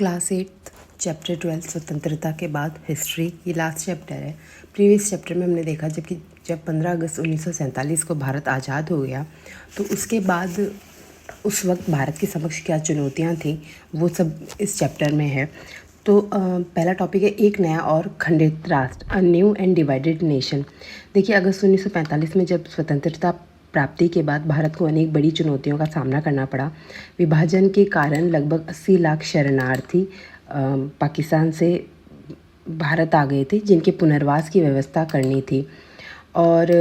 Class 8 chapter 12 स्वतंत्रता के बाद हिस्ट्री, ये लास्ट चैप्टर है। प्रीवियस चैप्टर में हमने देखा जब 15 अगस्त 1947 को भारत आज़ाद हो गया तो उसके बाद उस वक्त भारत के समक्ष क्या चुनौतियां थी वो सब इस चैप्टर में है। तो पहला टॉपिक है एक नया और खंडित राष्ट्र, a new and divided nation. देखिए, अगस्त 1945 में जब स्वतंत्रता प्राप्ति के बाद भारत को अनेक बड़ी चुनौतियों का सामना करना पड़ा। विभाजन के कारण लगभग 80 लाख शरणार्थी पाकिस्तान से भारत आ गए थे, जिनके पुनर्वास की व्यवस्था करनी थी और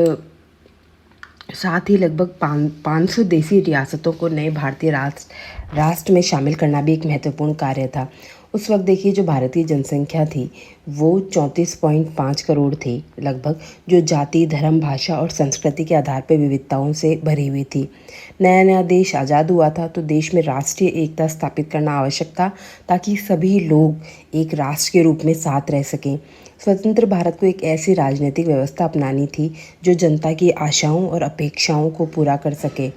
साथ ही लगभग 500 देसी रियासतों को नए भारतीय राष्ट्र में शामिल करना भी एक महत्वपूर्ण कार्य था। उस वक्त देखिए, जो भारतीय जनसंख्या थी वो 34.5 करोड़ थी लगभग, जो जाति, धर्म, भाषा और संस्कृति के आधार पर विविधताओं से भरी हुई थी। नया नया देश आज़ाद हुआ था तो देश में राष्ट्रीय एकता स्थापित करना आवश्यक था ताकि सभी लोग एक राष्ट्र के रूप में साथ रह सकें। स्वतंत्र भारत को एक ऐसी राजनीतिक व्यवस्था अपनानी थी जो जनता की आशाओं और अपेक्षाओं को पूरा कर सके।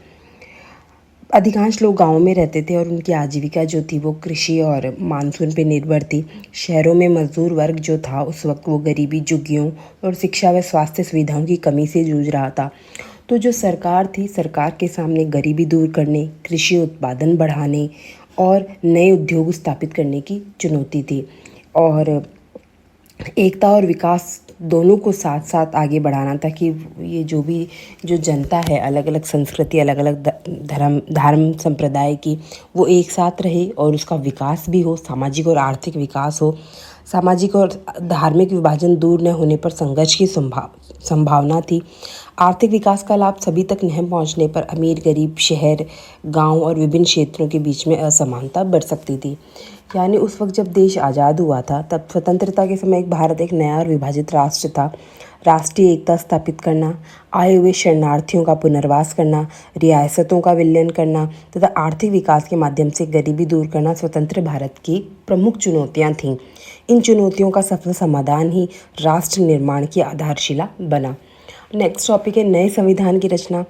अधिकांश लोग गांवों में रहते थे और उनकी आजीविका जो थी वो कृषि और मानसून पर निर्भर थी। शहरों में मजदूर वर्ग जो था उस वक्त वो गरीबी, झुग्गियों और शिक्षा व स्वास्थ्य सुविधाओं की कमी से जूझ रहा था। तो जो सरकार थी, सरकार के सामने गरीबी दूर करने, कृषि उत्पादन बढ़ाने और नए उद्योग स्थापित करने की चुनौती थी और एकता और विकास दोनों को साथ साथ आगे बढ़ाना था कि ये जो जनता है, अलग अलग संस्कृति, अलग अलग धर्म संप्रदाय की, वो एक साथ रहे और उसका विकास भी हो, सामाजिक और आर्थिक विकास हो। सामाजिक और धार्मिक विभाजन दूर न होने पर संघर्ष की संभावना थी। आर्थिक विकास का लाभ सभी तक नहीं पहुंचने पर अमीर, गरीब, शहर, गांव और विभिन्न क्षेत्रों के बीच में असमानता बढ़ सकती थी। यानी उस वक्त जब देश आज़ाद हुआ था तब स्वतंत्रता के समय भारत एक नया और विभाजित राष्ट्र था। राष्ट्रीय एकता स्थापित करना, आए हुए शरणार्थियों का पुनर्वास करना, रियासतों का विलय करना तथा आर्थिक विकास के माध्यम से गरीबी दूर करना स्वतंत्र भारत की प्रमुख चुनौतियां थीं। इन चुनौतियों का सफल समाधान ही राष्ट्र निर्माण की आधारशिला बना। नेक्स्ट टॉपिक है नए संविधान की रचना।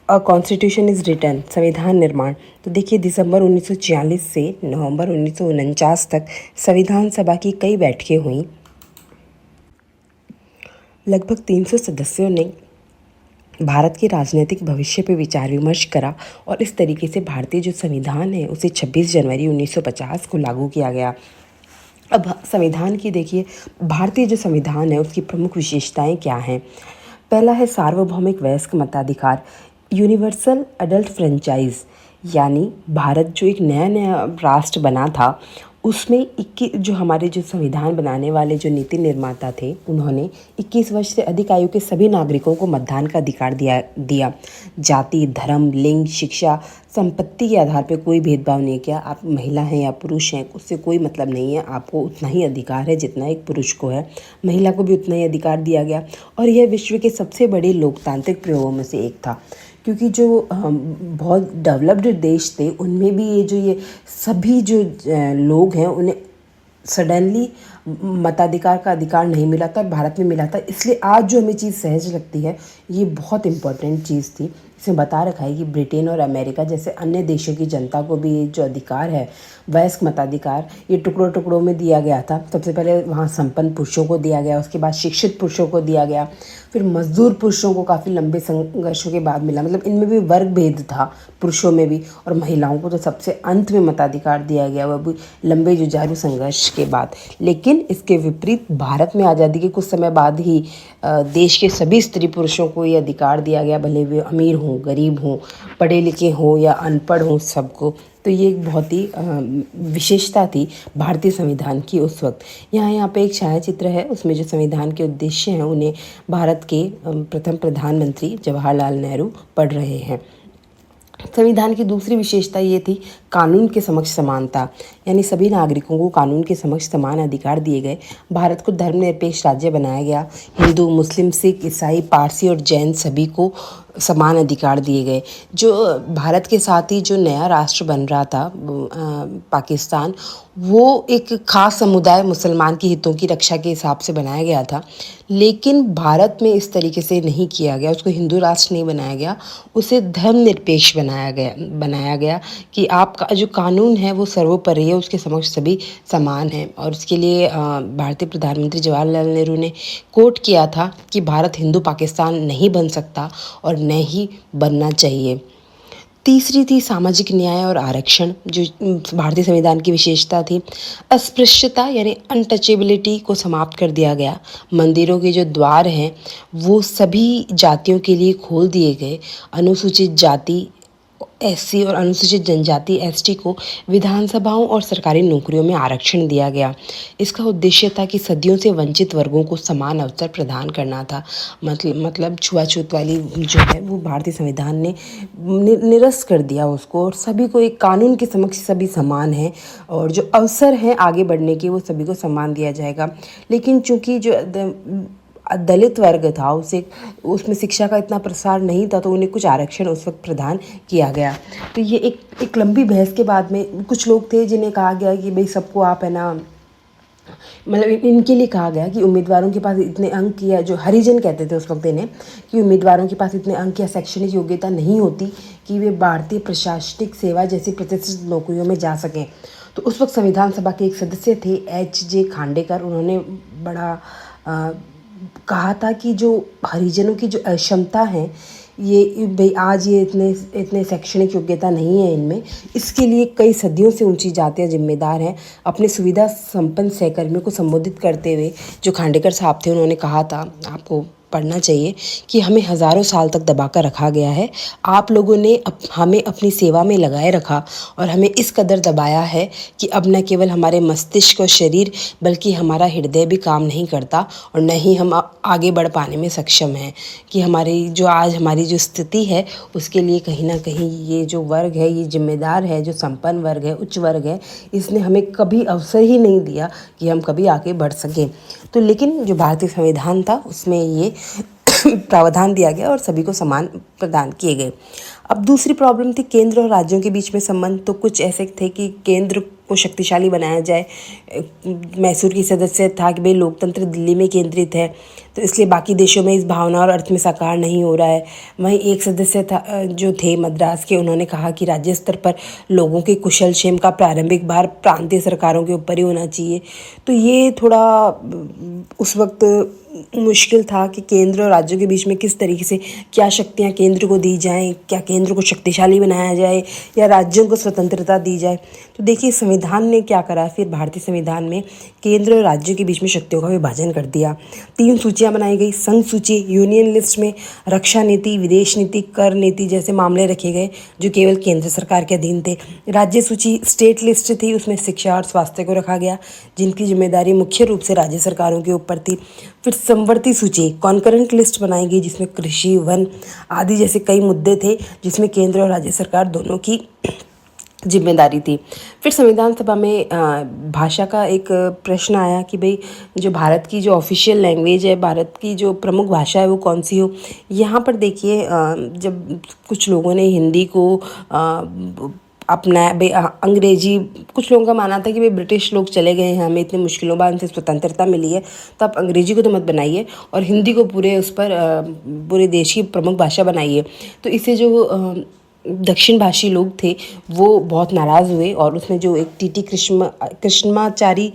अ कॉन्स्टिट्यूशन इज़ रिटन, संविधान निर्माण। तो देखिए, दिसंबर 1946 से नवंबर 1949 तक संविधान सभा की कई बैठकें हुईं। लगभग 300 सदस्यों ने भारत के राजनीतिक भविष्य पर विचार विमर्श करा और इस तरीके से भारतीय जो संविधान है उसे 26 जनवरी 1950 को लागू किया गया। अब संविधान की देखिए, भारतीय जो संविधान है उसकी प्रमुख विशेषताएं क्या हैं। पहला है सार्वभौमिक वयस्क मताधिकार, यूनिवर्सल अडल्ट फ्रेंचाइज। यानी भारत जो एक नया राष्ट्र बना था उसमें 21 जो हमारे जो संविधान बनाने वाले जो नीति निर्माता थे उन्होंने 21 वर्ष से अधिक आयु के सभी नागरिकों को मतदान का अधिकार दिया। जाति, धर्म, लिंग, शिक्षा, संपत्ति के आधार पर कोई भेदभाव नहीं किया। आप महिला हैं या पुरुष हैं उससे कोई मतलब नहीं है, आपको उतना ही अधिकार है जितना एक पुरुष को है। महिला को भी उतना ही अधिकार दिया गया और यह विश्व के सबसे बड़े लोकतांत्रिक प्रयोगों में से एक था, क्योंकि जो बहुत डेवलप्ड देश थे उनमें भी ये सभी जो लोग हैं उन्हें सडनली मताधिकार का अधिकार नहीं मिला था, भारत में मिला था। इसलिए आज जो हमें चीज़ सहज लगती है ये बहुत इम्पोर्टेंट चीज़ थी। इसमें बता रखा है कि ब्रिटेन और अमेरिका जैसे अन्य देशों की जनता को भी ये जो अधिकार है, वयस्क मताधिकार, ये टुकड़ों टुकड़ों में दिया गया था। सबसे पहले वहाँ संपन्न पुरुषों को दिया गया, उसके बाद शिक्षित पुरुषों को दिया गया, फिर मजदूर पुरुषों को काफ़ी लंबे संघर्षों के बाद मिला। मतलब इनमें भी वर्ग भेद था पुरुषों में भी, और महिलाओं को तो सबसे अंत में मताधिकार दिया गया, वह भी लंबे जुझारू संघर्ष के बाद। लेकिन इसके विपरीत भारत में आज़ादी के कुछ समय बाद ही देश के सभी स्त्री पुरुषों को ये अधिकार दिया गया, भले वे अमीर हों, गरीब हों, पढ़े लिखे हों या अनपढ़ हों, सबको। तो ये एक बहुत ही विशेषता थी भारतीय संविधान की उस वक्त। यहाँ पे एक छायाचित्र है, उसमें जो संविधान के उद्देश्य हैं उन्हें भारत के प्रथम प्रधानमंत्री जवाहरलाल नेहरू पढ़ रहे हैं। संविधान की दूसरी विशेषता ये थी कानून के समक्ष समानता, यानी सभी नागरिकों को कानून के समक्ष समान अधिकार दिए गए। भारत को धर्मनिरपेक्ष राज्य बनाया गया। हिंदू, मुस्लिम, सिख, ईसाई, पारसी और जैन सभी को समान अधिकार दिए गए। जो भारत के साथ ही जो नया राष्ट्र बन रहा था पाकिस्तान, वो एक खास समुदाय मुसलमान के हितों की रक्षा के हिसाब से बनाया गया था, लेकिन भारत में इस तरीके से नहीं किया गया। उसको हिंदू राष्ट्र नहीं बनाया गया, उसे धर्मनिरपेक्ष बनाया बनाया गया कि आपका जो कानून है वो सर्वोपरि है, उसके समक्ष सभी समान हैं। और उसके लिए भारतीय प्रधानमंत्री जवाहरलाल नेहरू ने कोट किया था कि भारत हिंदू पाकिस्तान नहीं बन सकता और न ही बनना चाहिए। तीसरी थी सामाजिक न्याय और आरक्षण, जो भारतीय संविधान की विशेषता थी। अस्पृश्यता यानी अनटचेबिलिटी को समाप्त कर दिया गया। मंदिरों के जो द्वार हैं वो सभी जातियों के लिए खोल दिए गए। अनुसूचित जाति एससी और अनुसूचित जनजाति एसटी को विधानसभाओं और सरकारी नौकरियों में आरक्षण दिया गया। इसका उद्देश्य था कि सदियों से वंचित वर्गों को समान अवसर प्रदान करना था। मतलब छुआछूत वाली जो है वो भारतीय संविधान ने निरस्त कर दिया उसको, और सभी को एक कानून के समक्ष सभी समान हैं, और जो अवसर हैं आगे बढ़ने के वो सभी को समान दिया जाएगा। लेकिन चूंकि जो दलित वर्ग था उसमें शिक्षा का इतना प्रसार नहीं था, तो उन्हें कुछ आरक्षण उस वक्त प्रदान किया गया। तो ये एक लंबी बहस के बाद में कुछ लोग थे जिन्हें कहा गया कि भाई सबको आप है ना, मतलब इनके लिए कहा गया कि उम्मीदवारों के पास इतने अंक, या जो हरिजन कहते थे उस वक्त इन्हें, कि उम्मीदवारों के पास इतने अंक या शैक्षणिक योग्यता नहीं होती कि वे भारतीय प्रशासनिक सेवा जैसी प्रतिष्ठित नौकरियों में जा सकें। तो उस वक्त संविधान सभा के एक सदस्य थे H.J. खांडेकर, उन्होंने बड़ा कहा था कि जो हरिजनों की जो अक्षमता है, ये भाई आज ये इतने शैक्षणिक योग्यता नहीं है इनमें, इसके लिए कई सदियों से ऊंची जातियां जिम्मेदार हैं। अपने सुविधा संपन्न सहकर्मियों को संबोधित करते हुए जो खांडेकर साहब थे, उन्होंने कहा था, आपको पढ़ना चाहिए, कि हमें हज़ारों साल तक दबा कर रखा गया है। आप लोगों ने हमें अपनी सेवा में लगाए रखा और हमें इस कदर दबाया है कि अब न केवल हमारे मस्तिष्क और शरीर बल्कि हमारा हृदय भी काम नहीं करता, और न ही हम आगे बढ़ पाने में सक्षम हैं। कि हमारी जो स्थिति है उसके लिए कहीं ना कहीं ये जो वर्ग है, ये जिम्मेदार है, जो संपन्न वर्ग है, उच्च वर्ग है, इसने हमें कभी अवसर ही नहीं दिया कि हम कभी आगे बढ़ सकें। तो लेकिन जो भारतीय संविधान था उसमें ये प्रावधान दिया गया और सभी को समान प्रदान किए गए। अब दूसरी प्रॉब्लम थी केंद्र और राज्यों के बीच में संबंध। तो कुछ ऐसे थे कि केंद्र को शक्तिशाली बनाया जाए। मैसूर की सदस्य था कि भाई लोकतंत्र दिल्ली में केंद्रित है, तो इसलिए बाकी देशों में इस भावना और अर्थ में साकार नहीं हो रहा है। वहीं एक सदस्य था जो थे मद्रास के, उन्होंने कहा कि राज्य स्तर पर लोगों के कुशल क्षेम का प्रारंभिक भार प्रांतीय सरकारों के ऊपर ही होना चाहिए। तो ये थोड़ा उस वक्त मुश्किल था कि केंद्र और राज्यों के बीच में किस तरीके से क्या शक्तियाँ केंद्र को दी जाएं, क्या केंद्र को शक्तिशाली बनाया जाए या राज्यों को स्वतंत्रता दी जाए। तो देखिए संविधान ने क्या करा, फिर भारतीय संविधान में केंद्र और राज्यों के बीच में शक्तियों का विभाजन कर दिया। 3 सूचियाँ बनाई गई। संघ सूची, यूनियन लिस्ट में रक्षा नीति, विदेश नीति, कर नीति जैसे मामले रखे गए जो केवल केंद्र सरकार के अधीन थे। राज्य सूची स्टेट लिस्ट थी, उसमें शिक्षा और स्वास्थ्य को रखा गया जिनकी जिम्मेदारी मुख्य रूप से राज्य सरकारों के ऊपर थी। फिर समवर्ती सूची कॉन्करेंट लिस्ट बनाई गई जिसमें कृषि, वन आदि जैसे कई मुद्दे थे जिसमें केंद्र और राज्य सरकार दोनों की जिम्मेदारी थी। फिर संविधान सभा में भाषा का एक प्रश्न आया कि भाई जो भारत की जो ऑफिशियल लैंग्वेज है, भारत की जो प्रमुख भाषा है वो कौन सी हो। यहाँ पर देखिए जब कुछ लोगों ने हिंदी को अपना अंग्रेजी, कुछ लोगों का मानना था कि भाई ब्रिटिश लोग चले गए हैं, हमें इतनी मुश्किलों बाद से स्वतंत्रता मिली है, तो आप अंग्रेजी को तो मत बनाइए और हिंदी को पूरे देश की प्रमुख भाषा बनाइए। तो इससे जो दक्षिण भाषी लोग थे वो बहुत नाराज़ हुए, और उसमें जो एक टीटी कृष्णमाचारी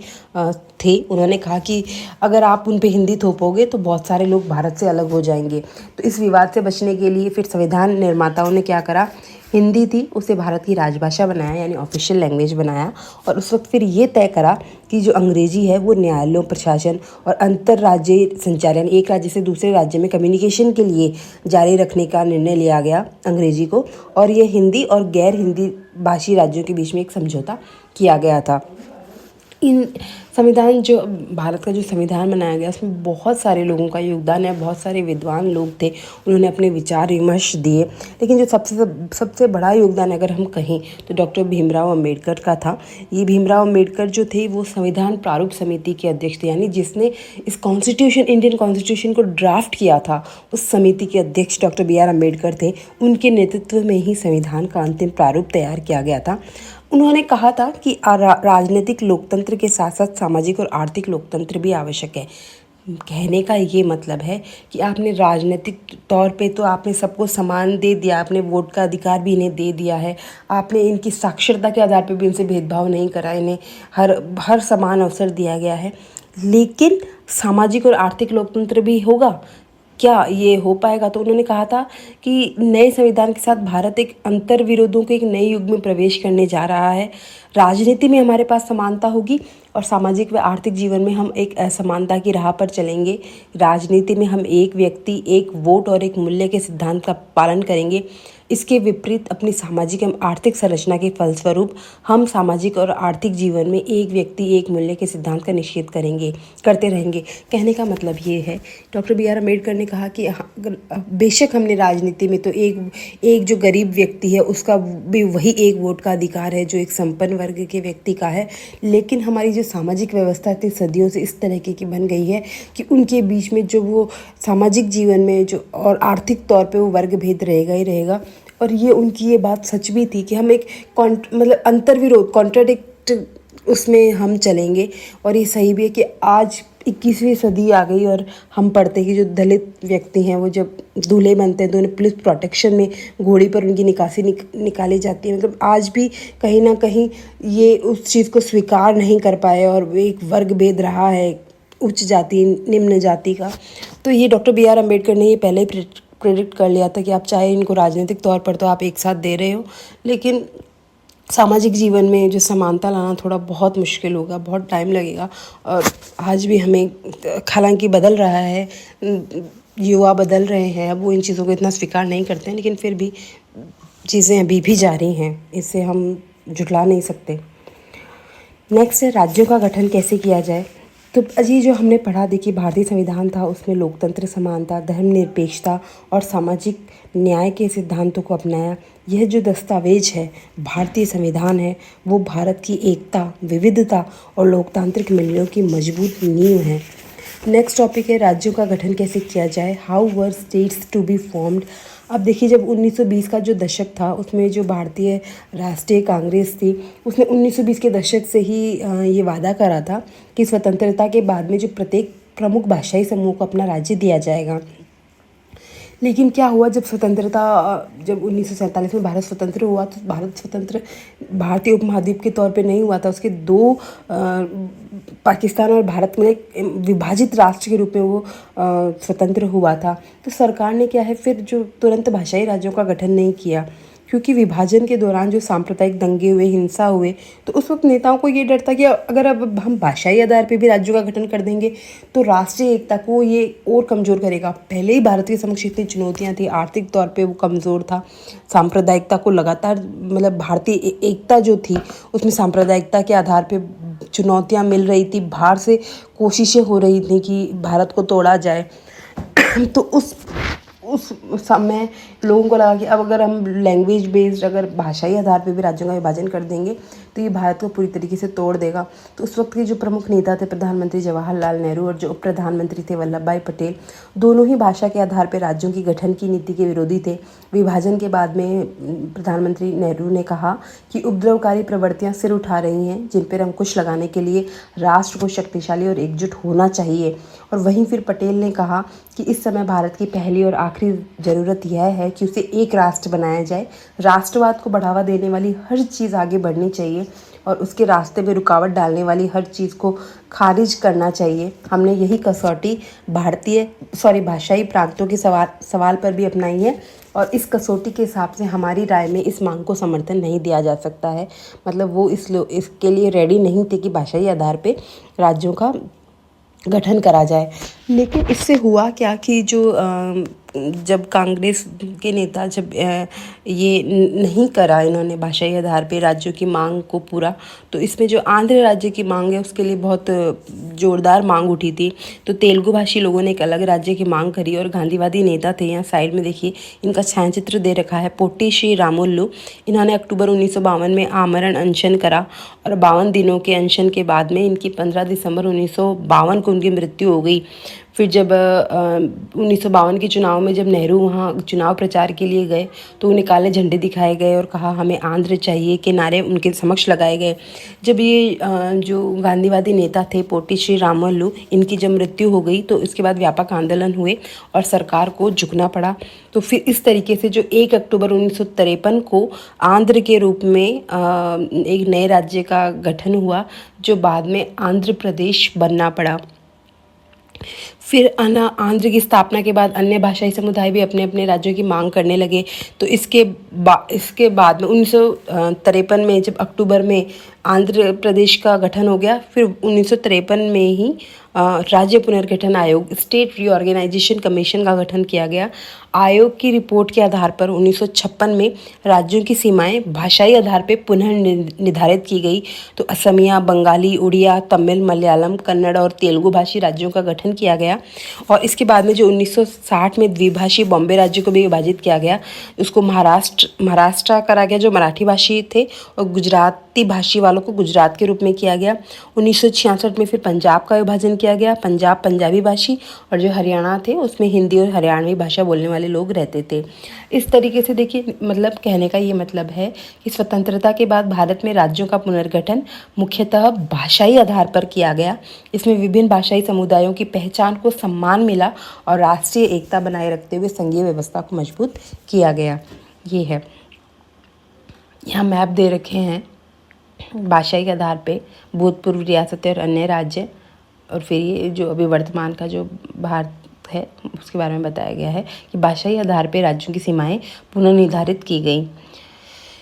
थे, उन्होंने कहा कि अगर आप उन पे हिंदी थोपोगे तो बहुत सारे लोग भारत से अलग हो जाएंगे। तो इस विवाद से बचने के लिए फिर संविधान निर्माताओं ने क्या करा, हिंदी थी उसे भारत की राजभाषा बनाया, यानी ऑफिशियल लैंग्वेज बनाया। और उस वक्त फिर ये तय करा कि जो अंग्रेजी है वो न्यायालयों, प्रशासन और अंतर्राज्यीय संचालन, एक राज्य से दूसरे राज्य में कम्युनिकेशन के लिए जारी रखने का निर्णय लिया गया अंग्रेजी को। और ये हिंदी और गैर हिंदी भाषी राज्यों के बीच में एक समझौता किया गया था। इन संविधान जो भारत का जो संविधान बनाया गया उसमें बहुत सारे लोगों का योगदान है, बहुत सारे विद्वान लोग थे, उन्होंने अपने विचार विमर्श दिए। लेकिन जो सबसे बड़ा योगदान अगर हम कहें तो डॉक्टर भीमराव अंबेडकर का था। ये भीमराव अंबेडकर जो थे वो संविधान प्रारूप समिति के अध्यक्ष थे, यानी जिसने इस इंडियन कॉन्स्टिट्यूशन को ड्राफ्ट किया था, उस समिति के अध्यक्ष डॉक्टर BR अम्बेडकर थे। उनके नेतृत्व में ही संविधान का अंतिम प्रारूप तैयार किया गया था। उन्होंने कहा था कि राजनीतिक लोकतंत्र के साथ साथ सामाजिक और आर्थिक लोकतंत्र भी आवश्यक है। कहने का ये मतलब है कि आपने राजनीतिक तौर पे तो आपने सबको समान दे दिया, आपने वोट का अधिकार भी इन्हें दे दिया है, आपने इनकी साक्षरता के आधार पे भी इनसे भेदभाव नहीं करा, इन्हें हर हर समान अवसर दिया गया है। लेकिन सामाजिक और आर्थिक लोकतंत्र भी होगा क्या, ये हो पाएगा? तो उन्होंने कहा था कि नए संविधान के साथ भारत एक अंतर्विरोधों के एक नए युग में प्रवेश करने जा रहा है। राजनीति में हमारे पास समानता होगी और सामाजिक व आर्थिक जीवन में हम एक असमानता की राह पर चलेंगे। राजनीति में हम एक व्यक्ति, एक वोट और एक मूल्य के सिद्धांत का पालन करेंगे। इसके विपरीत अपनी सामाजिक एवं आर्थिक संरचना के फलस्वरूप हम सामाजिक और आर्थिक जीवन में एक व्यक्ति एक मूल्य के सिद्धांत का निषेध करते रहेंगे। कहने का मतलब ये है, डॉक्टर बी आर अम्बेडकर ने कहा कि बेशक हमने राजनीति में तो एक जो गरीब व्यक्ति है उसका भी वही एक वोट का अधिकार है जो एक संपन्न वर्ग के व्यक्ति का है, लेकिन हमारी जो सामाजिक व्यवस्था इतनी सदियों से इस तरीके की बन गई है कि उनके बीच में जो वो सामाजिक जीवन में जो और आर्थिक तौर पे वो वर्ग भेद रहेगा ही रहेगा। और ये उनकी ये बात सच भी थी कि हम एक मतलब अंतर्विरोध, कॉन्ट्राडिक्ट उसमें हम चलेंगे। और ये सही भी है कि आज 21वीं सदी आ गई और हम पढ़ते हैं कि जो दलित व्यक्ति हैं वो जब दूल्हे बनते हैं तो उन्हें पुलिस प्रोटेक्शन में घोड़ी पर उनकी निकासी निकाली जाती है। मतलब आज भी कहीं ना कहीं ये उस चीज़ को स्वीकार नहीं कर पाए और वो एक वर्ग भेद रहा है उच्च जाति निम्न जाति का। तो ये डॉक्टर बी आर अम्बेडकर ने ये पहले ही प्रेडिक्ट कर लिया था कि आप चाहे इनको राजनीतिक तौर पर तो आप एक साथ दे रहे हो, लेकिन सामाजिक जीवन में जो समानता लाना थोड़ा बहुत मुश्किल होगा, बहुत टाइम लगेगा। और आज भी हमें, हालांकि बदल रहा है, युवा बदल रहे हैं, अब वो इन चीज़ों को इतना स्वीकार नहीं करते हैं, लेकिन फिर भी चीज़ें अभी भी जारी हैं, इससे हम झुठला नहीं सकते। नेक्स्ट है राज्यों का गठन कैसे किया जाए। तो अजी जो हमने पढ़ा, देखिए भारतीय संविधान था, उसमें लोकतंत्र, समानता, धर्मनिरपेक्षता और सामाजिक न्याय के सिद्धांतों को अपनाया। यह जो दस्तावेज है, भारतीय संविधान है, वो भारत की एकता, विविधता और लोकतांत्रिक मूल्यों की मजबूत नींव है। नेक्स्ट टॉपिक है राज्यों का गठन कैसे किया जाए। How were states to be formed. अब देखिए जब 1920 का जो दशक था उसमें जो भारतीय राष्ट्रीय कांग्रेस थी उसने 1920 के दशक से ही ये वादा करा था कि स्वतंत्रता के बाद में जो प्रत्येक प्रमुख भाषाई समूह को अपना राज्य दिया जाएगा। लेकिन क्या हुआ, जब जब 1947 में भारत स्वतंत्र हुआ तो भारत स्वतंत्र भारतीय उपमहाद्वीप के तौर पे नहीं हुआ था, उसके दो पाकिस्तान और भारत में एक विभाजित राष्ट्र के रूप में वो स्वतंत्र हुआ था। तो सरकार ने क्या है फिर जो तुरंत भाषाई राज्यों का गठन नहीं किया, क्योंकि विभाजन के दौरान जो सांप्रदायिक दंगे हुए, हिंसा हुए, तो उस वक्त नेताओं को ये डर था कि अगर अब हम भाषाई आधार पे भी राज्यों का गठन कर देंगे तो राष्ट्रीय एकता को ये और कमज़ोर करेगा। पहले ही भारत के समक्ष इतनी चुनौतियाँ थी, आर्थिक तौर पे वो कमज़ोर था, सांप्रदायिकता को लगातार, मतलब भारतीय एकता जो थी उसमें सांप्रदायिकता के आधार पर चुनौतियाँ मिल रही थी, बाहर से कोशिशें हो रही थी कि भारत को तोड़ा जाए। तो उस समय लोगों को लगा कि अब अगर हम लैंग्वेज बेस्ड, अगर भाषाई आधार पे भी राज्यों का विभाजन कर देंगे तो ये भारत को पूरी तरीके से तोड़ देगा। तो उस वक्त के जो प्रमुख नेता थे, प्रधानमंत्री जवाहरलाल नेहरू और जो उप प्रधानमंत्री थे वल्लभ भाई पटेल, दोनों ही भाषा के आधार पर राज्यों की गठन की नीति के विरोधी थे। विभाजन के बाद में प्रधानमंत्री नेहरू ने कहा कि उपद्रवकारी प्रवृत्तियां सिर उठा रही हैं, जिन पर अंकुश लगाने के लिए राष्ट्र को शक्तिशाली और एकजुट होना चाहिए। और वहीं फिर पटेल ने कहा कि इस समय भारत की पहली और आखिरी ज़रूरत यह है कि उसे एक राष्ट्र बनाया जाए। राष्ट्रवाद को बढ़ावा देने वाली हर चीज़ आगे बढ़नी चाहिए और उसके रास्ते में रुकावट डालने वाली हर चीज़ को खारिज करना चाहिए। हमने यही कसौटी भाषाई प्रांतों के सवाल पर भी अपनाई है और इस कसौटी के हिसाब से हमारी राय में इस मांग को समर्थन नहीं दिया जा सकता है। मतलब वो इसके लिए रेडी नहीं थे कि भाषाई आधार पे राज्यों का गठन करा जाए। लेकिन इससे हुआ क्या कि जब कांग्रेस के नेता ये नहीं करा इन्होंने भाषाई आधार पे राज्यों की मांग को पूरा, तो इसमें जो आंध्र राज्य की मांग है उसके लिए बहुत ज़ोरदार मांग उठी थी। तो तेलुगु भाषी लोगों ने एक अलग राज्य की मांग करी और गांधीवादी नेता थे, यहाँ साइड में देखिए इनका छायाचित्र दे रखा है, पोट्टी श्री रामुलु। इन्होंने अक्टूबर 1952 में आमरण अनशन करा और 52 दिनों के अनशन के बाद में इनकी 15 दिसंबर 1952 को उनकी मृत्यु हो गई। फिर जब 1952 के चुनाव में जब नेहरू वहाँ चुनाव प्रचार के लिए गए तो उन्हें काले झंडे दिखाए गए और कहा हमें आंध्र चाहिए के नारे उनके समक्ष लगाए गए। जब ये जो गांधीवादी नेता थे पोटी श्री रामल्लू, इनकी जब मृत्यु हो गई तो इसके बाद व्यापक आंदोलन हुए और सरकार को झुकना पड़ा। तो फिर इस तरीके से जो 1 अक्टूबर 1953 को आंध्र के रूप में एक नए राज्य का गठन हुआ, जो बाद में आंध्र प्रदेश बनना पड़ा। फिर आंध्र की स्थापना के बाद अन्य भाषाई समुदाय भी अपने अपने राज्यों की मांग करने लगे। तो इसके बाद में 1953 में जब अक्टूबर में आंध्र प्रदेश का गठन हो गया, फिर 1953 में ही राज्य पुनर्गठन आयोग स्टेट रीऑर्गेनाइजेशन कमीशन का गठन किया गया। आयोग की रिपोर्ट के आधार पर 1956 में राज्यों की सीमाएं भाषाई आधार पर पुनः निर्धारित की गई। तो असमिया, बंगाली, उड़िया, तमिल, मलयालम, कन्नड़ और तेलुगु भाषी राज्यों का गठन किया गया। और इसके बाद में जो 1960 में द्विभाषी बॉम्बे राज्य को भी विभाजित किया गया, उसको महाराष्ट्र करा गया जो मराठी भाषी थे, और गुजराती भाषी वालों को गुजरात के रूप में किया गया। 1966 में फिर पंजाब का विभाजन किया गया, पंजाब पंजाबी भाषी, और जो हरियाणा थे उसमें हिंदी और हरियाणवी भाषा बोलने वाले लोग रहते थे। इस तरीके से देखिए, मतलब कहने का ये मतलब है कि स्वतंत्रता के बाद भारत में राज्यों का पुनर्गठन मुख्यतः भाषाई आधार पर किया गया। इसमें विभिन्न भाषाई समुदायों की पहचान को सम्मान मिला और राष्ट्रीय एकता बनाए रखते हुए संघीय व्यवस्था को मजबूत किया गया। ये है, यहाँ मैप दे रखे हैं भाषाई के आधार पे भूतपूर्व रियासतें और अन्य राज्य, और फिर ये जो अभी वर्तमान का जो भारत है उसके बारे में बताया गया है कि भाषाई आधार पे राज्यों की सीमाएं पुनर्निर्धारित की गई।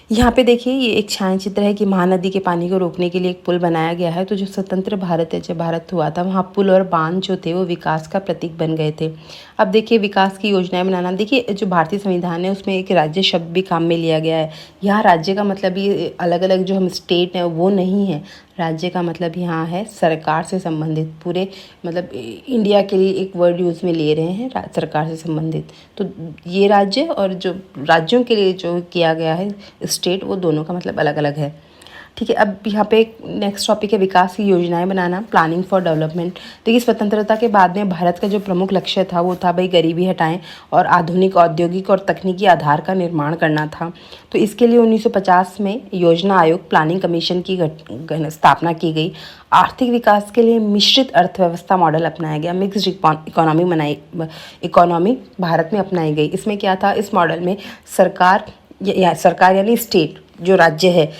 यहाँ पे देखिए, ये एक छायाचित्र है कि महानदी के पानी को रोकने के लिए एक पुल बनाया गया है। तो जो स्वतंत्र भारत है, जब भारत हुआ था, वहाँ पुल और बांध जो थे वो विकास का प्रतीक बन गए थे। अब देखिए, विकास की योजनाएं बनाना, देखिए जो भारतीय संविधान है उसमें एक राज्य शब्द भी काम में लिया गया है। यहाँ राज्य का मतलब ये अलग अलग जो हम स्टेट हैं वो नहीं है। राज्य का मतलब यहाँ है सरकार से संबंधित, पूरे मतलब इंडिया के लिए एक वर्ड यूज़ में ले रहे हैं सरकार से संबंधित। तो ये राज्य और जो राज्यों के लिए जो किया गया है स्टेट, वो दोनों का मतलब अलग अलग है। ठीक है, अब यहाँ पे नेक्स्ट टॉपिक है विकास की योजनाएं बनाना, प्लानिंग फॉर डेवलपमेंट। देखिए, स्वतंत्रता के बाद में भारत का जो प्रमुख लक्ष्य था वो था भाई गरीबी हटाएं और आधुनिक औद्योगिक और तकनीकी आधार का निर्माण करना था। तो इसके लिए 1950 में योजना आयोग प्लानिंग कमीशन की स्थापना की गई। आर्थिक विकास के लिए मिश्रित अर्थव्यवस्था मॉडल अपनाया गया, मिक्स्ड इकोनॉमी भारत में अपनाई गई। इसमें क्या था, इस मॉडल में सरकार यानी स्टेट जो राज्य है,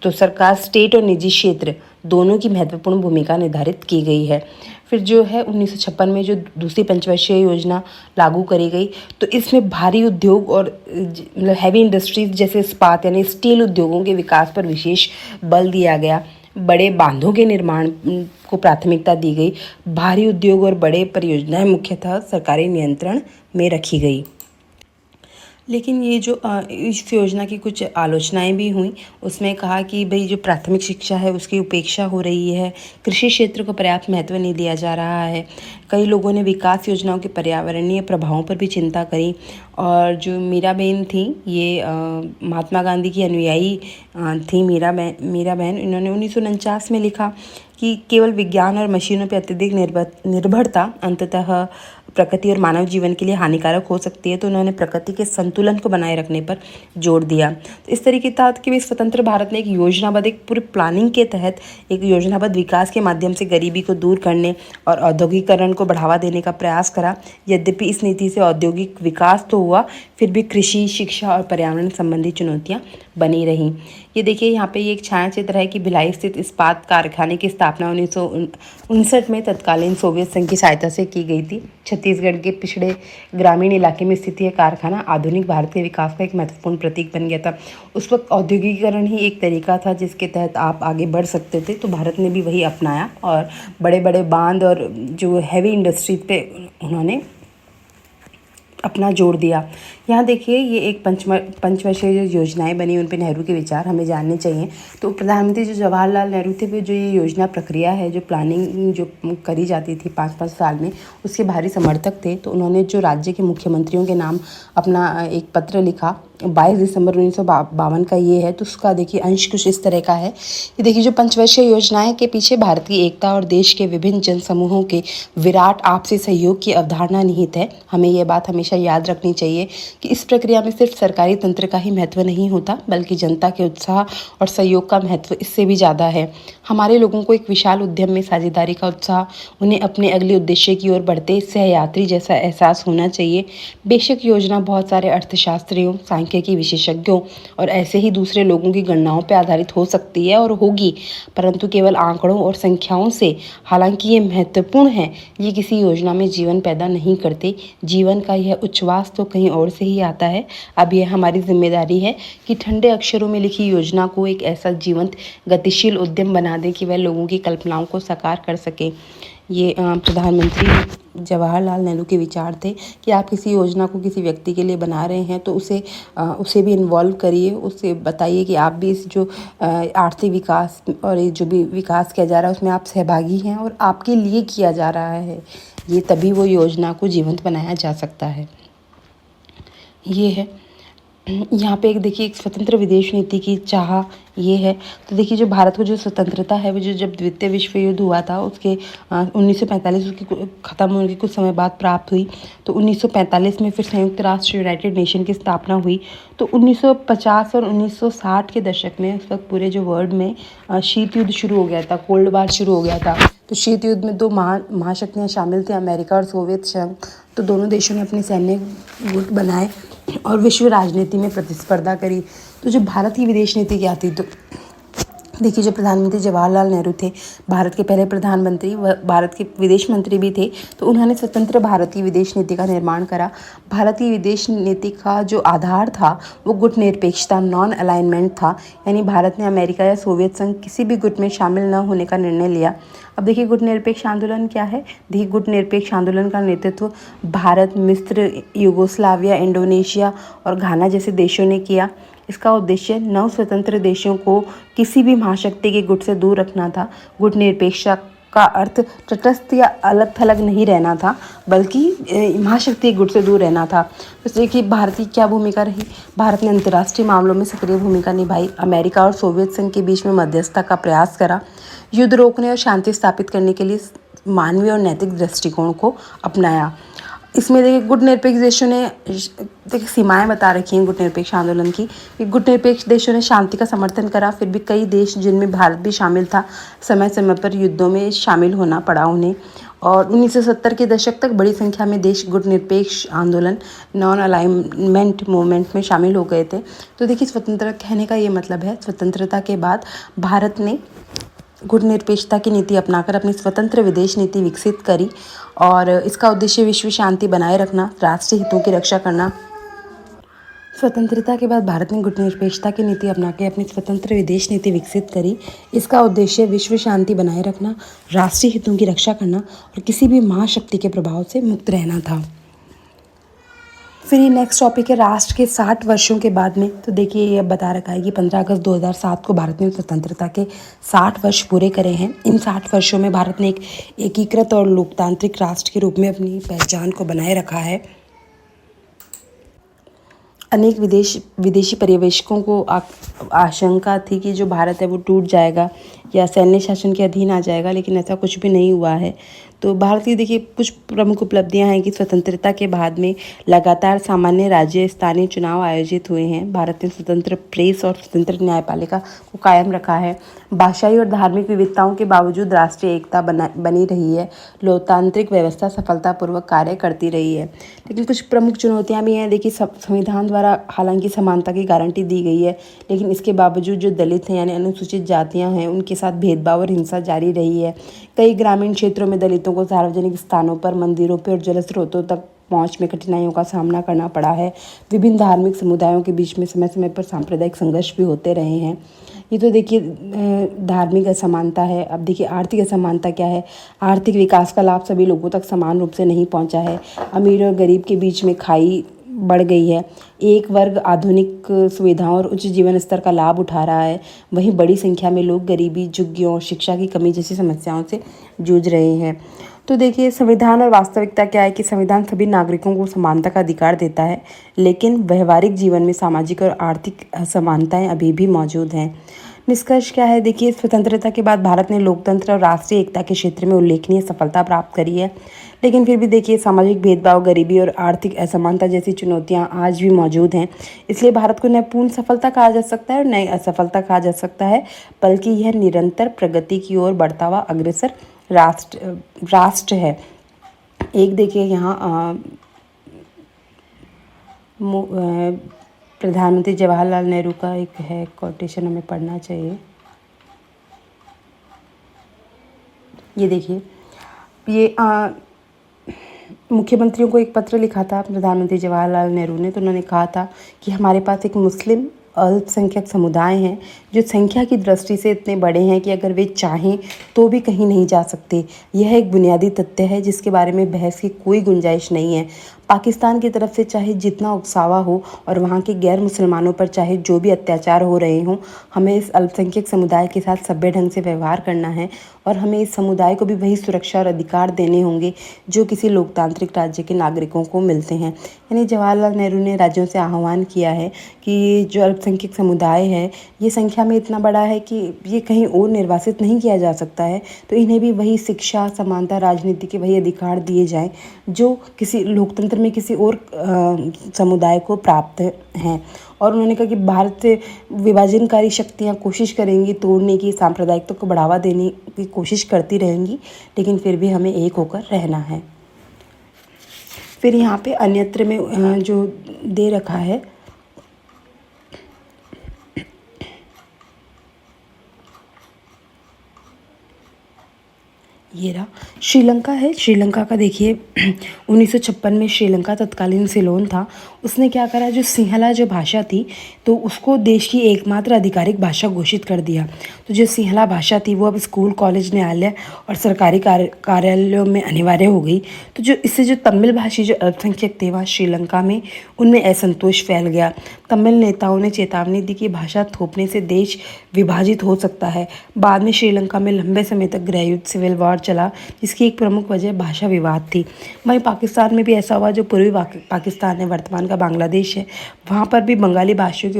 तो सरकार, स्टेट और निजी क्षेत्र दोनों की महत्वपूर्ण भूमिका निर्धारित की गई है। फिर जो है 1956 में जो दूसरी पंचवर्षीय योजना लागू करी गई, तो इसमें भारी उद्योग और मतलब हैवी इंडस्ट्रीज जैसे इस्पात यानी स्टील उद्योगों के विकास पर विशेष बल दिया गया। बड़े बांधों के निर्माण को प्राथमिकता दी गई। भारी उद्योग और बड़े परियोजनाएं मुख्यतः सरकारी नियंत्रण में रखी गई। लेकिन ये जो इस योजना की कुछ आलोचनाएं भी हुई। उसमें कहा कि भाई जो प्राथमिक शिक्षा है उसकी उपेक्षा हो रही है, कृषि क्षेत्र को पर्याप्त महत्व नहीं दिया जा रहा है। कई लोगों ने विकास योजनाओं के पर्यावरणीय प्रभावों पर भी चिंता करी। और जो मीराबेन थी, ये महात्मा गांधी की अनुयायी थी मीराबेन। इन्होंने 1949 में लिखा कि केवल विज्ञान और मशीनों पर अत्यधिक निर्भरता अंततः प्रकृति और मानव जीवन के लिए हानिकारक हो सकती है। तो उन्होंने प्रकृति के संतुलन को बनाए रखने पर जोर दिया। तो इस तरीके था कि स्वतंत्र भारत ने एक योजनाबद्ध, एक पूरी प्लानिंग के तहत एक योजनाबद्ध विकास के माध्यम से गरीबी को दूर करने और औद्योगिकरण को बढ़ावा देने का प्रयास करा। यद्यपि इस नीति से औद्योगिक विकास तो हुआ, फिर भी कृषि, शिक्षा और पर्यावरण संबंधी चुनौतियाँ बनी रहीं। ये देखिए, यहाँ पे ये एक छायाचित्र है कि भिलाई स्थित इस्पात कारखाने की स्थापना 1959 में तत्कालीन सोवियत संघ की सहायता से की गई थी। छत्तीसगढ़ के पिछड़े ग्रामीण इलाके में स्थित यह कारखाना आधुनिक भारत के विकास का एक महत्वपूर्ण प्रतीक बन गया था। उस वक्त औद्योगिकीकरण ही एक तरीका था जिसके तहत आप आगे बढ़ सकते थे। तो भारत ने भी वही अपनाया और बड़े बड़े बांध और जो हैवी इंडस्ट्री पे उन्होंने अपना जोड़ दिया। यहाँ देखिए, ये एक पंचवर्षीय जो योजनाएं बनी उन पे नेहरू के विचार हमें जानने चाहिए। तो प्रधानमंत्री जो जवाहरलाल नेहरू थे, वो जो ये योजना प्रक्रिया है, जो प्लानिंग जो करी जाती थी 5-5 साल में, उसके भारी समर्थक थे। तो उन्होंने जो राज्य के मुख्यमंत्रियों के नाम अपना एक पत्र लिखा 22 दिसंबर 1952 का ये है। तो उसका देखिए अंश कुछ इस तरह का है कि देखिए जो पंचवर्षीय योजनाएं के पीछे भारत की एकता और देश के विभिन्न जनसमूहों के विराट आपसी सहयोग की अवधारणा निहित है। हमें ये बात हमेशा याद रखनी चाहिए कि इस प्रक्रिया में सिर्फ सरकारी तंत्र का ही महत्व नहीं होता, बल्कि जनता के उत्साह और सहयोग का महत्व इससे भी ज़्यादा है। हमारे लोगों को एक विशाल उद्यम में साझेदारी का उत्साह, उन्हें अपने अगले उद्देश्य की ओर बढ़ते सहयात्री जैसा एहसास होना चाहिए। बेशक योजना बहुत सारे अर्थशास्त्रियों, सांख्यिकी विशेषज्ञों और ऐसे ही दूसरे लोगों की गणनाओं पर आधारित हो सकती है और होगी, परंतु केवल आंकड़ों और संख्याओं से, हालांकि ये महत्वपूर्ण है, ये किसी योजना में जीवन पैदा नहीं करते। जीवन का यह उच्छ्वास तो कहीं और से ही आता है। अब यह हमारी जिम्मेदारी है कि ठंडे अक्षरों में लिखी योजना को एक ऐसा जीवंत गतिशील उद्यम बना दें कि वह लोगों की कल्पनाओं को साकार कर सके। ये प्रधानमंत्री जवाहरलाल नेहरू के विचार थे कि आप किसी योजना को किसी व्यक्ति के लिए बना रहे हैं तो उसे भी इन्वॉल्व करिए, उसे बताइए कि आप भी इस जो आर्थिक विकास और ये जो भी विकास किया जा रहा है उसमें आप सहभागी हैं और आपके लिए किया जा रहा है। ये तभी वो योजना को जीवंत बनाया जा सकता है। ये है यहाँ पे एक देखिए एक स्वतंत्र विदेश नीति की चाह ये है। तो देखिए जो भारत को जो स्वतंत्रता है वो जो जब द्वितीय विश्व युद्ध हुआ था उसके 1945 उसकी ख़त्म होने के कुछ समय बाद प्राप्त हुई। तो 1945 में फिर संयुक्त राष्ट्र यूनाइटेड नेशन की स्थापना हुई। तो 1950 और 1960 के दशक में उस वक्त पूरे जो वर्ल्ड में शीत युद्ध शुरू हो गया था, कोल्ड वार शुरू हो गया था। तो शीत युद्ध में दो महाशक्तियाँ शामिल थी, अमेरिका और सोवियत संघ। तो दोनों देशों ने अपने सैन्य गुट बनाए और विश्व राजनीति में प्रतिस्पर्धा करी। तो जो भारत की विदेश नीति क्या थी, तो देखिए जो प्रधानमंत्री जवाहरलाल नेहरू थे, भारत के पहले प्रधानमंत्री, वह भारत के विदेश मंत्री भी थे। तो उन्होंने स्वतंत्र भारत की विदेश नीति का निर्माण करा। भारत की विदेश नीति का जो आधार था वो गुट निरपेक्षता, नॉन अलाइनमेंट था, यानी भारत ने अमेरिका या सोवियत संघ किसी भी गुट में शामिल न होने का निर्णय लिया। अब देखिए गुट निरपेक्ष आंदोलन क्या है। देखिए गुट निरपेक्ष आंदोलन का नेतृत्व भारत, मिस्र, यूगोस्लाविया, इंडोनेशिया और घाना जैसे देशों ने किया। इसका उद्देश्य नव स्वतंत्र देशों को किसी भी महाशक्ति के गुट से दूर रखना था। गुट निरपेक्षता का अर्थ तटस्थ या अलग थलग नहीं रहना था, बल्कि महाशक्ति के गुट से दूर रहना था। तो देखिए भारत की क्या भूमिका रही। भारत ने अंतर्राष्ट्रीय मामलों में सक्रिय भूमिका निभाई, अमेरिका और सोवियत संघ के बीच में मध्यस्थता का प्रयास करा, युद्ध रोकने और शांति स्थापित करने के लिए मानवीय और नैतिक दृष्टिकोण को अपनाया। इसमें देखिए गुट निरपेक्ष देशों ने देखिए सीमाएं बता रखी हैं गुट निरपेक्ष आंदोलन की कि गुट निरपेक्ष देशों ने शांति का समर्थन करा। फिर भी कई देश, जिनमें भारत भी शामिल था, समय समय पर युद्धों में शामिल होना पड़ा उन्हें। और 1970 के दशक तक बड़ी संख्या में देश गुट निरपेक्ष आंदोलन, नॉन अलाइनमेंट मूवमेंट में शामिल हो गए थे। तो देखिए स्वतंत्रता कहने का ये मतलब है, स्वतंत्रता के बाद भारत ने गुट निरपेक्षता की नीति अपनाकर अपनी स्वतंत्र विदेश नीति विकसित करी और इसका उद्देश्य विश्व शांति बनाए रखना, राष्ट्रीय हितों की रक्षा करना। स्वतंत्रता के बाद भारत ने गुट निरपेक्षता की नीति अपना के अपनी स्वतंत्र विदेश नीति विकसित करी। इसका उद्देश्य विश्व शांति बनाए रखना, राष्ट्रीय हितों की रक्षा करना और किसी भी महाशक्ति के प्रभाव से मुक्त रहना था। फिर ये नेक्स्ट टॉपिक है राष्ट्र के 60 वर्षों के बाद में। तो देखिए ये अब बता रखा है कि 15 अगस्त 2007 को भारत ने स्वतंत्रता के 60 वर्ष पूरे करे हैं। इन 60 वर्षों में भारत ने एक एकीकृत और लोकतांत्रिक राष्ट्र के रूप में अपनी पहचान को बनाए रखा है। अनेक विदेशी पर्यवेक्षकों को आशंका थी कि जो भारत है वो टूट जाएगा या सैन्य शासन के अधीन आ जाएगा, लेकिन ऐसा कुछ भी नहीं हुआ है। तो भारत की देखिए कुछ प्रमुख उपलब्धियां हैं कि स्वतंत्रता के बाद में लगातार सामान्य राज्य स्थानीय चुनाव आयोजित हुए हैं। भारत ने स्वतंत्र प्रेस और स्वतंत्र न्यायपालिका को कायम रखा है। भाषाई और धार्मिक विविधताओं के बावजूद राष्ट्रीय एकता बनी रही है। लोकतांत्रिक व्यवस्था सफलतापूर्वक कार्य करती रही है। लेकिन कुछ प्रमुख चुनौतियाँ भी हैं। देखिए संविधान द्वारा हालांकि समानता की गारंटी दी गई है, लेकिन इसके बावजूद जो दलित हैं यानी अनुसूचित जातियाँ हैं उनके साथ भेदभाव और हिंसा जारी रही है। कई ग्रामीण क्षेत्रों में दलितों को सार्वजनिक स्थानों पर, मंदिरों पर और जल स्रोतों तक पहुंच में कठिनाइयों का सामना करना पड़ा है। विभिन्न धार्मिक समुदायों के बीच में समय समय पर सांप्रदायिक संघर्ष भी होते रहे हैं। ये तो देखिए धार्मिक असमानता है। अब देखिए आर्थिक असमानता क्या है। आर्थिक विकास का लाभ सभी लोगों तक समान रूप से नहीं पहुंचा है। अमीर और गरीब के बीच में खाई बढ़ गई है। एक वर्ग आधुनिक सुविधाओं और उच्च जीवन स्तर का लाभ उठा रहा है, वहीं बड़ी संख्या में लोग गरीबी, झुग्गियों, शिक्षा की कमी जैसी समस्याओं से जूझ रहे हैं। तो देखिए, संविधान और वास्तविकता क्या है कि संविधान सभी नागरिकों को समानता का अधिकार देता है, लेकिन व्यवहारिक जीवन में सामाजिक और आर्थिक असमानताएं अभी भी मौजूद हैं। निष्कर्ष क्या है? देखिए, स्वतंत्रता के बाद भारत ने लोकतंत्र और राष्ट्रीय एकता के क्षेत्र में उल्लेखनीय सफलता प्राप्त करी है, लेकिन फिर भी देखिए, सामाजिक भेदभाव, गरीबी और आर्थिक असमानता जैसी चुनौतियां आज भी मौजूद हैं। इसलिए भारत को न पूर्ण सफलता कहा जा सकता है और न असफलता कहा जा सकता है, बल्कि यह निरंतर प्रगति की ओर बढ़ता हुआ अग्रसर राष्ट्र है। एक देखिए यहाँ प्रधानमंत्री जवाहरलाल नेहरू का एक है कोटेशन, हमें पढ़ना चाहिए। ये देखिए, ये मुख्यमंत्रियों को एक पत्र लिखा था प्रधानमंत्री जवाहरलाल नेहरू ने। तो उन्होंने कहा था कि हमारे पास एक मुस्लिम अल्पसंख्यक समुदाय हैं जो संख्या की दृष्टि से इतने बड़े हैं कि अगर वे चाहें तो भी कहीं नहीं जा सकते। यह एक बुनियादी तथ्य है जिसके बारे में बहस की कोई गुंजाइश नहीं है। पाकिस्तान की तरफ से चाहे जितना उकसावा हो और वहाँ के गैर मुसलमानों पर चाहे जो भी अत्याचार हो रहे हों, हमें इस अल्पसंख्यक समुदाय के साथ सभ्य ढंग से व्यवहार करना है और हमें इस समुदाय को भी वही सुरक्षा और अधिकार देने होंगे जो किसी लोकतांत्रिक राज्य के नागरिकों को मिलते हैं। यानी जवाहरलाल नेहरू ने राज्यों से आह्वान किया है कि जो अल्पसंख्यक समुदाय है, ये संख्या में इतना बड़ा है कि ये कहीं और निर्वासित नहीं किया जा सकता है, तो इन्हें भी वही शिक्षा, समानता, राजनीति के वही अधिकार दिए जाएं जो किसी लोकतंत्र में किसी और समुदाय को प्राप्त हैं। और उन्होंने कहा कि भारत से विभाजनकारी शक्तियां कोशिश करेंगी तोड़ने की, सांप्रदायिकता को बढ़ावा देने की कोशिश करती रहेंगी, लेकिन फिर भी हमें एक होकर रहना है। फिर यहाँ पे अन्यत्र में जो दे रखा है, ये रहा श्रीलंका है। श्रीलंका का देखिए 1956 में श्रीलंका तत्कालीन सिलोन था, उसने क्या करा, जो सिंहला जो भाषा थी तो उसको देश की एकमात्र आधिकारिक भाषा घोषित कर दिया। तो जो सिंहला भाषा थी वो अब स्कूल, कॉलेज, न्यायालय और सरकारी कार्यालयों में अनिवार्य हो गई। तो जो इससे जो तमिल भाषी जो अल्पसंख्यक थे वहाँ श्रीलंका में, उनमें असंतोष फैल गया। तमिल नेताओं ने चेतावनी दी कि भाषा थोपने से देश विभाजित हो सकता है। बाद में श्रीलंका में लंबे समय तक गृहयुद्ध, सिविल वॉर चला, जिसकी एक प्रमुख वजह भाषा विवाद थी। वहीं पाकिस्तान में भी ऐसा हुआ, जो पूर्वी पाकिस्तान है, वर्तमान का बांग्लादेश है, वहाँ पर भी बंगाली भाषियों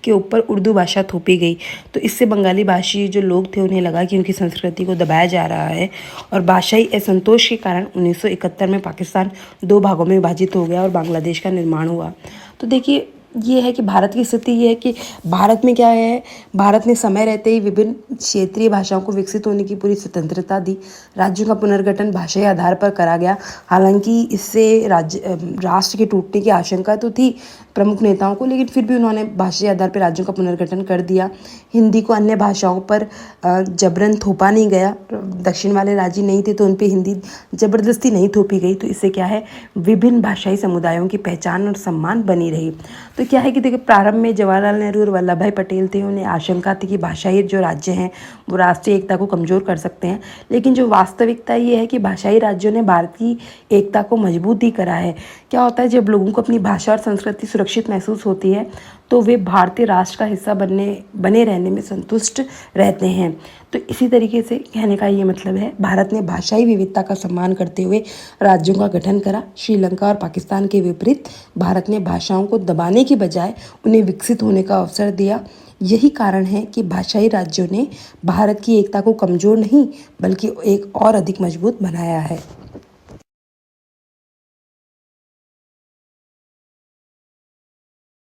के ऊपर उर्दू भाषा थोपी गई। तो इससे बंगाली भाषी जो लोग थे उन्हें लगा कि उनकी संस्कृति को दबाया जा रहा है, और भाषाई असंतोष के कारण 1971 में पाकिस्तान 2 भागों में विभाजित हो गया और बांग्लादेश का निर्माण हुआ। तो देखिए, ये है कि भारत की स्थिति ये है कि भारत में क्या है, भारत ने समय रहते ही विभिन्न क्षेत्रीय भाषाओं को विकसित होने की पूरी स्वतंत्रता दी। राज्यों का पुनर्गठन भाषाई आधार पर करा गया। हालांकि इससे राष्ट्र के टूटने की आशंका तो थी प्रमुख नेताओं को, लेकिन फिर भी उन्होंने भाषाई आधार पर राज्यों का पुनर्गठन कर दिया। हिंदी को अन्य भाषाओं पर जबरन थोपा नहीं गया। दक्षिण वाले राज्य नहीं थे तो उन पर हिंदी ज़बरदस्ती नहीं थोपी गई। तो इससे क्या है, विभिन्न भाषाई समुदायों की पहचान और सम्मान बनी रही। तो क्या है कि देखिए, प्रारंभ में जवाहरलाल नेहरू और वल्लभ भाई पटेल थे, उन्हें आशंका थी कि भाषाई जो राज्य हैं वो राष्ट्रीय एकता को कमज़ोर कर सकते हैं, लेकिन जो वास्तविकता ये है कि भाषाई राज्यों ने भारत की एकता को मजबूत ही करा है। क्या होता है, जब लोगों को अपनी भाषा और संस्कृति सुरक्षित महसूस होती है तो वे भारतीय राष्ट्र का हिस्सा बने रहने में संतुष्ट रहते हैं। तो इसी तरीके से कहने का ये मतलब है, भारत ने भाषाई विविधता का सम्मान करते हुए राज्यों का गठन करा। श्रीलंका और पाकिस्तान के विपरीत भारत ने भाषाओं को दबाने के बजाय उन्हें विकसित होने का अवसर दिया। यही कारण है कि भाषाई राज्यों ने भारत की एकता को कमज़ोर नहीं बल्कि एक और अधिक मजबूत बनाया है।